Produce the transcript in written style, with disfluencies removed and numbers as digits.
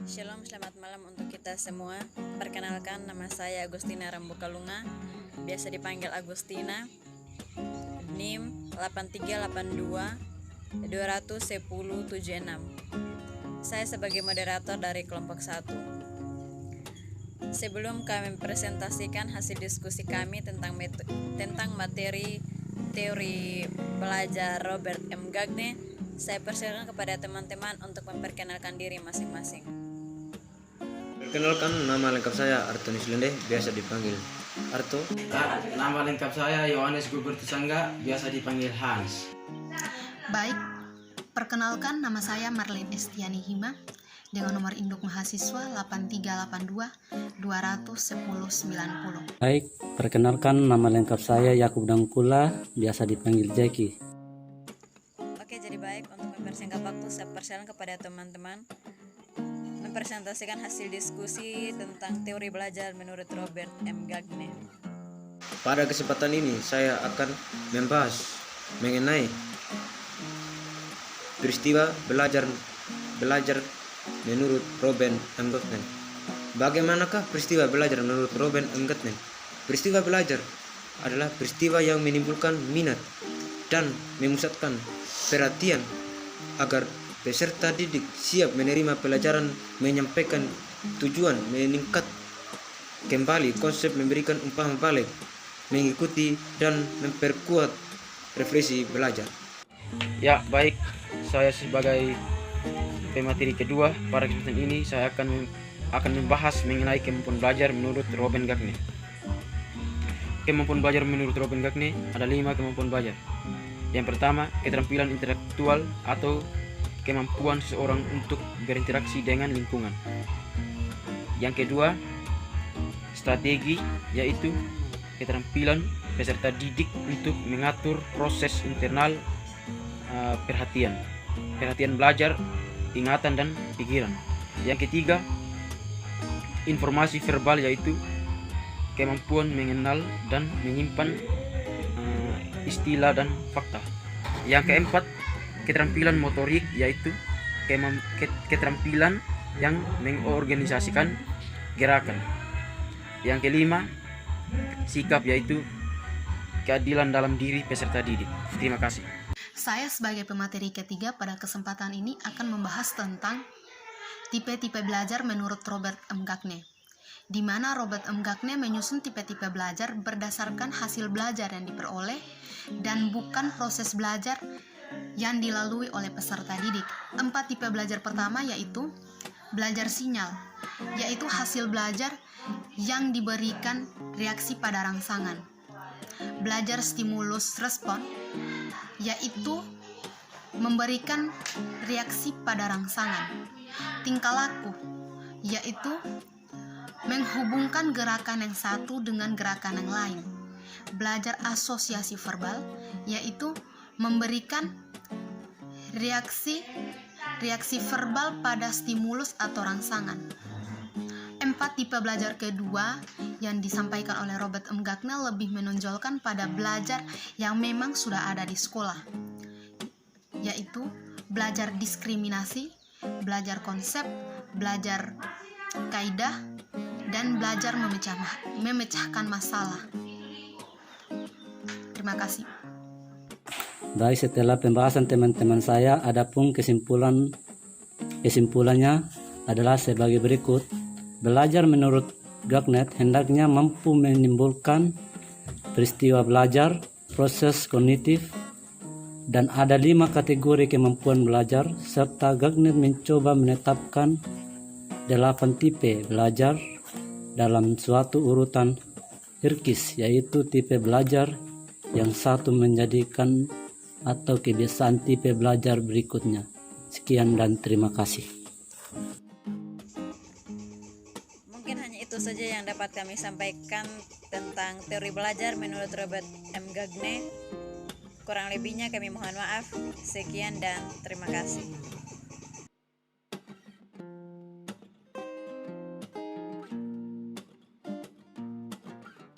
Shalom, selamat malam untuk kita semua. Perkenalkan, nama saya Agustina Rambukalunga, biasa dipanggil Agustina. NIM 8382 21076. Saya sebagai moderator dari kelompok 1. Sebelum kami presentasikan hasil diskusi kami tentang materi teori belajar Robert M. Gagne, saya persilakan kepada teman-teman untuk memperkenalkan diri masing-masing. Perkenalkan, nama lengkap saya Artonis Lende, biasa dipanggil Arto. Nama lengkap saya Yohanes Gugurti Sangga, biasa dipanggil Hans. Baik, perkenalkan nama saya Marlene Estiani Hima dengan nomor induk mahasiswa 8382 21090. Baik, perkenalkan nama lengkap saya Yakub Dangkula, biasa dipanggil Jeki. Oke, jadi baik, untuk mempersingkat waktu saya persilakan kepada teman-teman mempresentasikan hasil diskusi tentang teori belajar menurut Robert M. Gagne. Pada kesempatan ini saya akan membahas mengenai peristiwa belajar menurut Robert M. Gagne. Bagaimanakah peristiwa belajar menurut Robert M. Gagne? Peristiwa belajar adalah peristiwa yang menimbulkan minat dan memusatkan perhatian agar peserta didik siap menerima pelajaran, menyampaikan tujuan, meningkat kembali konsep, memberikan umpama balik, mengikuti dan memperkuat refleksi belajar. Ya, baik. Saya sebagai pemateri kedua pada kesempatan ini saya akan membahas mengenai kemampuan belajar menurut Robert Gagne. Kemampuan belajar menurut Robert Gagne ada 5 kemampuan belajar. Yang pertama, keterampilan intelektual atau kemampuan seseorang untuk berinteraksi dengan lingkungan. Yang kedua, strategi, yaitu keterampilan peserta didik untuk mengatur proses internal perhatian belajar, ingatan dan pikiran. Yang ketiga, informasi verbal, yaitu kemampuan mengenal dan menyimpan istilah dan fakta. Yang keempat, keterampilan motorik, yaitu keterampilan yang mengorganisasikan gerakan. Yang kelima, sikap, yaitu keadilan dalam diri peserta didik. Terima kasih. Saya sebagai pemateri ketiga pada kesempatan ini akan membahas tentang tipe-tipe belajar menurut Robert M. Gagne, di mana Robert M. Gagne menyusun tipe-tipe belajar berdasarkan hasil belajar yang diperoleh dan bukan proses belajar yang dilalui oleh peserta didik. 4 tipe belajar pertama yaitu belajar sinyal, yaitu hasil belajar yang diberikan reaksi pada rangsangan. Belajar stimulus respon, yaitu memberikan reaksi pada rangsangan. Tingkah laku, yaitu menghubungkan gerakan yang satu dengan gerakan yang lain. Belajar asosiasi verbal, yaitu memberikan reaksi verbal pada stimulus atau rangsangan. 4 tipe belajar kedua yang disampaikan oleh Robert M. Gagne lebih menonjolkan pada belajar yang memang sudah ada di sekolah, yaitu belajar diskriminasi, belajar konsep, belajar kaidah, dan belajar memecahkan masalah. Terima kasih. Baik, setelah pembahasan teman-teman saya, adapun kesimpulannya adalah sebagai berikut. Belajar menurut Gagne hendaknya mampu menimbulkan peristiwa belajar, proses kognitif, dan ada 5 kategori kemampuan belajar, serta Gagne mencoba menetapkan 8 tipe belajar dalam suatu urutan hierarkis, yaitu tipe belajar yang satu menjadikan atau kebiasaan tipe belajar berikutnya. Sekian dan terima kasih. Mungkin hanya itu saja yang dapat kami sampaikan tentang teori belajar menurut Robert M. Gagne. Kurang lebihnya kami mohon maaf. Sekian dan terima kasih.